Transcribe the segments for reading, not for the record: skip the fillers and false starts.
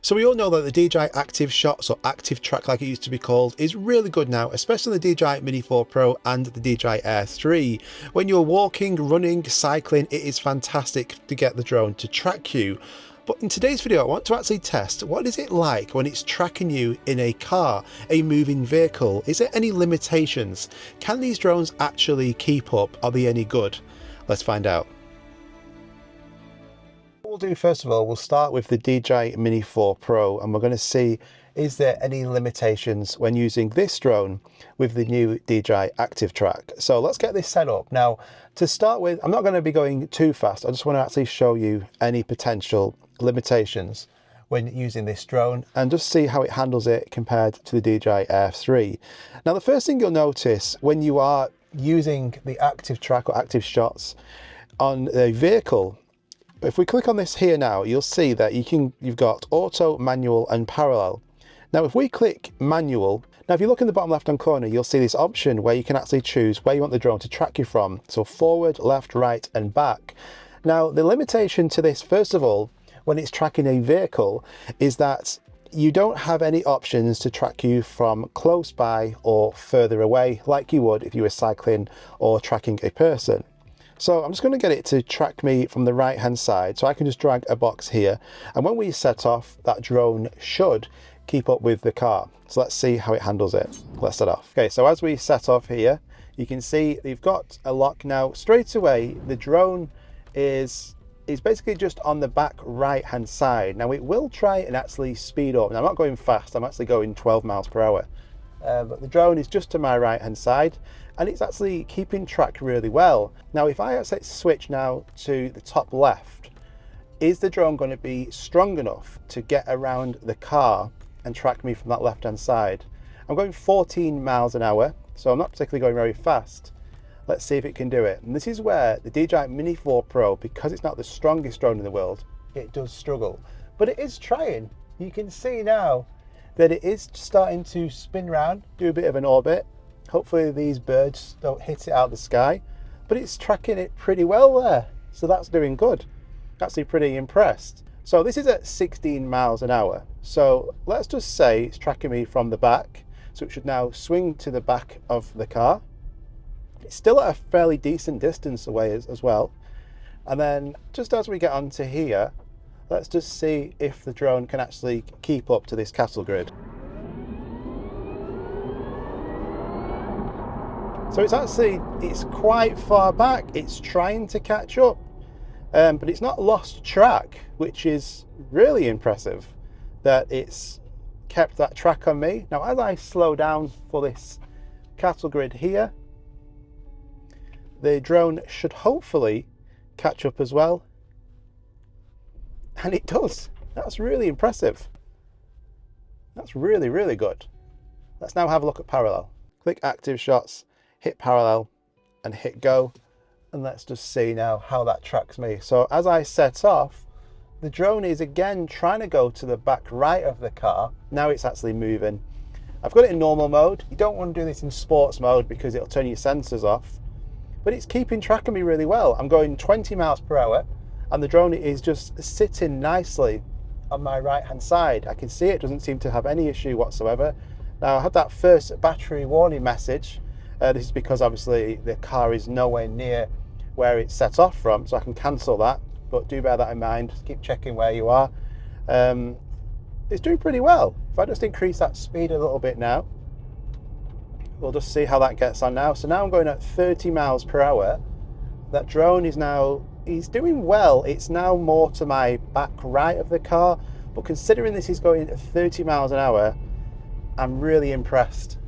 So we all know that the DJI Active Shots, or Active Track like it used to be called, is really good now, especially the DJI Mini 4 Pro and the DJI Air 3. When you're walking, running, cycling, it is fantastic to get the drone to track you. But in today's video, I want to actually test what is it like when it's tracking you in a car, a moving vehicle. Is there any limitations? Can these drones actually keep up? Are they any good? Let's find out. What we'll do first of all, we'll start with the DJI Mini 4 Pro, and we're going to see, is there any limitations when using this drone with the new DJI Active Track. So let's get this set up. Now, to start with, I'm not going to be going too fast. I just want to actually show you any potential limitations when using this drone and just see how it handles it compared to the DJI Air 3. Now, the first thing you'll notice when you are using the Active Track or Active Shots on a vehicle, if we click on this here now, you'll see that you've got auto, manual and parallel. Now if we click manual, now if you look in the bottom left hand corner, you'll see this option where you can actually choose where you want the drone to track you from. So forward, left, right and back. Now the limitation to this, first of all, when it's tracking a vehicle, is that you don't have any options to track you from close by or further away like you would if you were cycling or tracking a person. So I'm just going to get it to track me from the right hand side, so I can just drag a box here, and when we set off, that drone should keep up with the car. So let's see how it handles it. Let's set off. Okay, so as we set off here, you can see they've got a lock now. Straight away, the drone is basically just on the back right hand side. Now it will try and actually speed up. Now I'm not going fast, I'm actually going 12 miles per hour. But the drone is just to my right hand side, and it's actually keeping track really well. Now if I actually switch now to the top left, is the drone going to be strong enough to get around the car and track me from that left hand side? I'm going 14 miles an hour, so I'm not particularly going very fast. Let's see if it can do it. And this is where the DJI Mini 4 Pro, because it's not the strongest drone in the world, it does struggle. But it is trying. You can see now that it is starting to spin round, do a bit of an orbit. Hopefully these birds don't hit it out of the sky, but it's tracking it pretty well there. So that's doing good. Actually pretty impressed. So this is at 16 miles an hour. So let's just say it's tracking me from the back. So it should now swing to the back of the car. It's still at a fairly decent distance away as well. And then just as we get onto here, let's just see if the drone can actually keep up to this cattle grid. So it's quite far back. It's trying to catch up, but it's not lost track, which is really impressive that it's kept that track on me. Now, as I slow down for this cattle grid here, the drone should hopefully catch up as well. And it does. That's really impressive. That's really, really good. Let's now have a look at parallel. Click Active Shots, hit parallel and hit go. And let's just see now how that tracks me. So as I set off, the drone is again trying to go to the back right of the car. Now it's actually moving. I've got it in normal mode. You don't want to do this in sports mode because it'll turn your sensors off. But it's keeping track of me really well. I'm going 20 miles per hour. And the drone is just sitting nicely on my right hand side. I can see it doesn't seem to have any issue whatsoever. Now I had that first battery warning message. This is because obviously the car is nowhere near where it's set off from, so I can cancel that, but do bear that in mind. Just keep checking where you are. It's doing pretty well. If I just increase that speed a little bit now, we'll just see how that gets on now. So now I'm going at 30 miles per hour. That drone is now, he's doing well. It's now more to my back right of the car, but considering this is going at 30 miles an hour, I'm really impressed.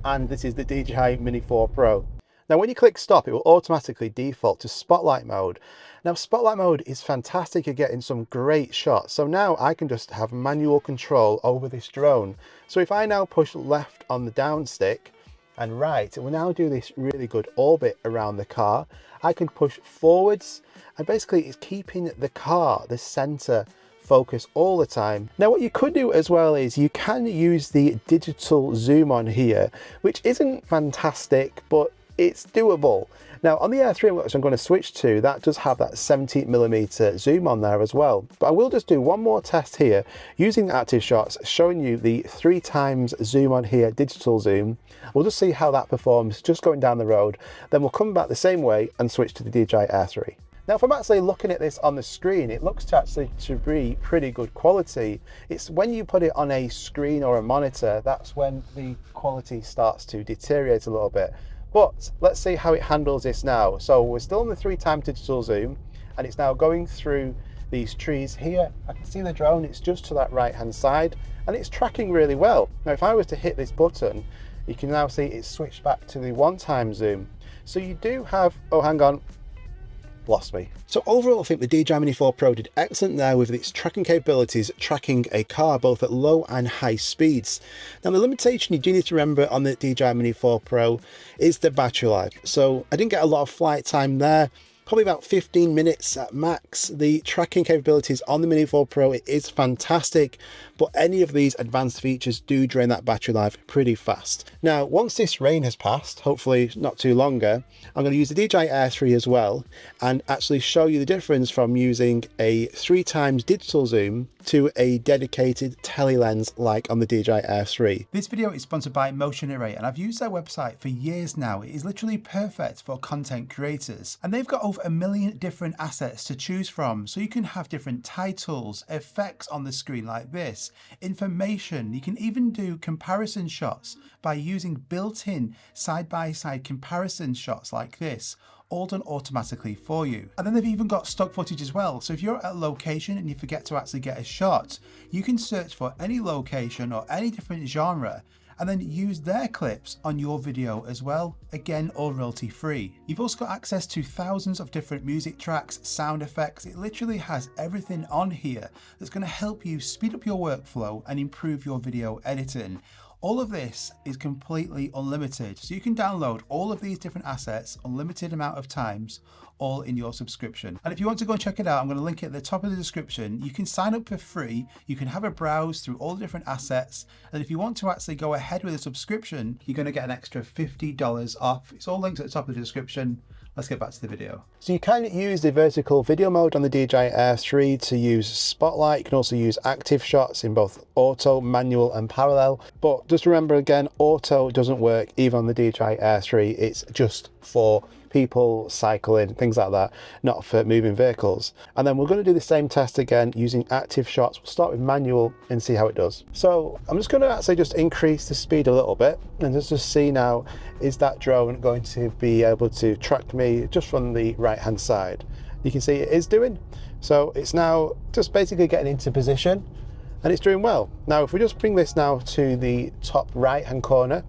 And this is the DJI Mini 4 Pro. Now when you click stop, it will automatically default to spotlight mode. Now spotlight mode is fantastic at getting some great shots. So now I can just have manual control over this drone. So if I now push left on the down stick and right, it will now do this really good orbit around the car. I can push forwards, and basically it's keeping the car, the center focus all the time. Now what you could do as well is you can use the digital zoom on here, which isn't fantastic, but it's doable. Now on the Air 3, which I'm going to switch to, that does have that 70mm zoom on there as well. But I will just do one more test here using active shots, showing you the 3x zoom on here, digital zoom. We'll just see how that performs just going down the road. Then we'll come back the same way and switch to the DJI Air 3. Now, if I'm actually looking at this on the screen, it looks to be pretty good quality. It's when you put it on a screen or a monitor, that's when the quality starts to deteriorate a little bit. But let's see how it handles this now. So we're still on the 3x digital zoom, and it's now going through these trees here. I can see the drone, it's just to that right hand side, and it's tracking really well. Now, if I was to hit this button, you can now see it's switched back to the 1x zoom. So you do have, oh, hang on, lost me. So overall, I think the DJI Mini 4 Pro did excellent there with its tracking capabilities, tracking a car both at low and high speeds. Now, the limitation you do need to remember on the DJI Mini 4 Pro is the battery life. So I didn't get a lot of flight time there, probably about 15 minutes at max. The tracking capabilities on the Mini 4 Pro, it is fantastic, but any of these advanced features do drain that battery life pretty fast. Now, once this rain has passed, hopefully not too longer, I'm going to use the DJI Air 3 as well and actually show you the difference from using a 3x digital zoom to a dedicated tele lens like on the DJI Air 3. This video is sponsored by Motion Array, and I've used their website for years now. It is literally perfect for content creators, and they've got over 1 million different assets to choose from, so you can have different titles, effects on the screen like this, information. You can even do comparison shots by using built-in side-by-side comparison shots like this, all done automatically for you. And then they've even got stock footage as well. So if you're at a location and you forget to actually get a shot, you can search for any location or any different genre and then use their clips on your video as well. Again, all royalty free. You've also got access to thousands of different music tracks, sound effects. It literally has everything on here that's going to help you speed up your workflow and improve your video editing. All of this is completely unlimited, so you can download all of these different assets unlimited amount of times, all in your subscription. And if you want to go and check it out, I'm going to link it at the top of the description. You can sign up for free, you can have a browse through all the different assets, and if you want to actually go ahead with a subscription, you're going to get an extra $50 off. It's all linked at the top of the description. Let's get back to the video. So you can use the vertical video mode on the DJI Air 3 to use spotlight. You can also use active shots in both auto, manual and parallel. But just remember again, auto doesn't work even on the DJI Air 3. It's just for people cycling, things like that, not for moving vehicles. And then we're going to do the same test again using active shots. We'll start with manual and see how it does. So I'm just going to actually just increase the speed a little bit and just see now, is that drone going to be able to track me just from the right hand side? You can see it is doing. So it's now just basically getting into position and it's doing well. Now if we just bring this now to the top right hand corner,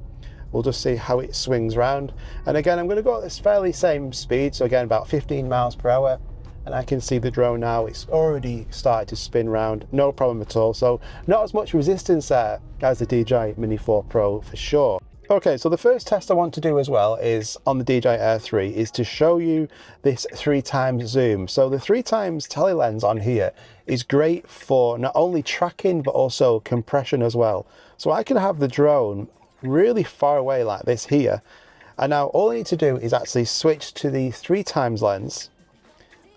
we'll just see how it swings round. And again, I'm going to go at this fairly same speed. So again, about 15 miles per hour. And I can see the drone now, it's already started to spin round, no problem at all. So not as much resistance there as the DJI Mini 4 Pro for sure. Okay, so the first test I want to do as well is on the DJI Air 3 is to show you this 3x zoom. So the 3x tele lens on here is great for not only tracking, but also compression as well. So I can have the drone really far away like this here, and now all I need to do is actually switch to the 3x lens,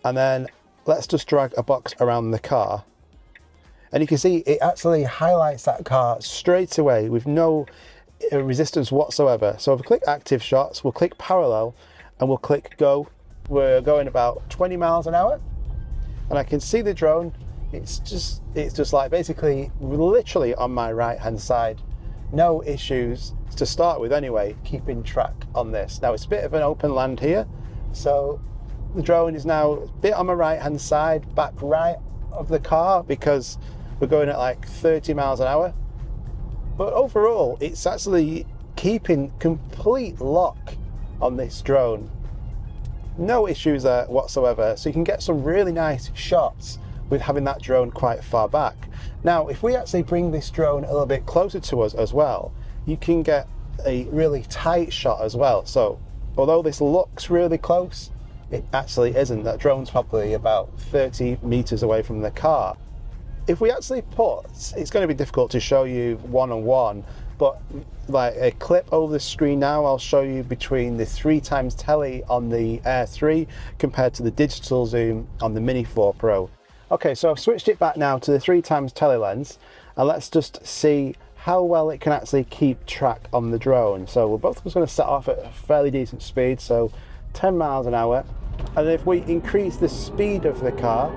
and then let's just drag a box around the car, and you can see it actually highlights that car straight away with no resistance whatsoever. So if we click active shots, we'll click parallel and we'll click go. We're going about 20 miles an hour and I can see the drone. It's just like basically literally on my right hand side. No issues to start with anyway, keeping track on this. Now it's a bit of an open land here, so the drone is now a bit on my right hand side, back right of the car because we're going at like 30 miles an hour. But overall, it's actually keeping complete lock on this drone. No issues there whatsoever, so you can get some really nice shots with having that drone quite far back. Now, if we actually bring this drone a little bit closer to us as well, you can get a really tight shot as well. So although this looks really close, it actually isn't. That drone's probably about 30 meters away from the car. If we actually put, it's going to be difficult to show you one-on-one, but like a clip over the screen now, I'll show you between the 3x tele on the Air 3 compared to the digital zoom on the Mini 4 Pro. Okay, so I've switched it back now to the 3x tele lens, and let's just see how well it can actually keep track on the drone. So we're both just going to set off at a fairly decent speed, so 10 miles an hour. And if we increase the speed of the car,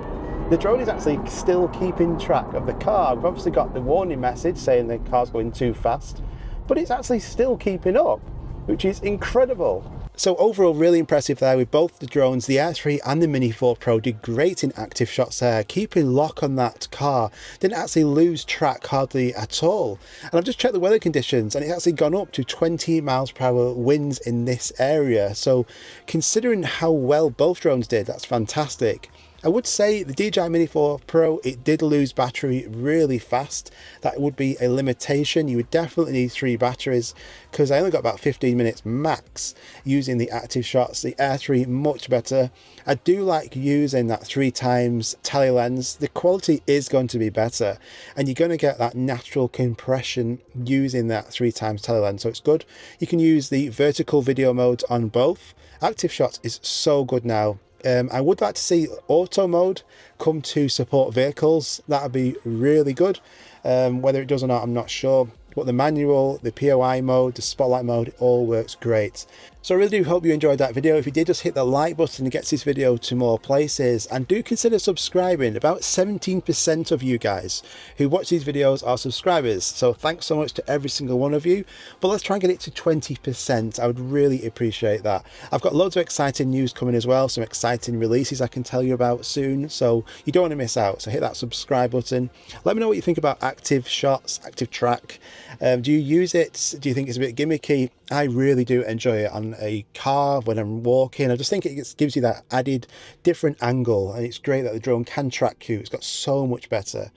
the drone is actually still keeping track of the car. We've obviously got the warning message saying the car's going too fast, but it's actually still keeping up, which is incredible. So overall, really impressive there with both the drones. The Air 3 and the Mini 4 Pro did great in active shots there, keeping lock on that car. Didn't actually lose track hardly at all. And I've just checked the weather conditions, and it's actually gone up to 20 miles per hour winds in this area. So considering how well both drones did, that's fantastic. I would say the DJI Mini 4 Pro, it did lose battery really fast. That would be a limitation. You would definitely need 3 batteries, because I only got about 15 minutes max using the active shots. The Air 3 much better. I do like using that 3x tele lens. The quality is going to be better, and you're going to get that natural compression using that 3x tele lens, so it's good. You can use the vertical video mode on both. Active shots is so good now. I would like to see auto mode come to support vehicles. That would be really good. Whether it does or not, I'm not sure. But the manual, the POI mode, the spotlight mode, it all works great. So I really do hope you enjoyed that video. If you did, just hit the like button to get this video to more places, and do consider subscribing. About 17% of you guys who watch these videos are subscribers, so thanks so much to every single one of you. But let's try and get it to 20%. I would really appreciate that. I've got loads of exciting news coming as well, some exciting releases I can tell you about soon, so you don't want to miss out. So hit that subscribe button. Let me know what you think about active shots, active track. Do you use it? Do you think it's a bit gimmicky? I really do enjoy it on a car when I'm walking. I just think it gives you that added different angle, and it's great that the drone can track you. It's got so much better.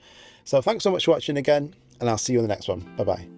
So thanks so much for watching again, and I'll see you in the next one. Bye bye.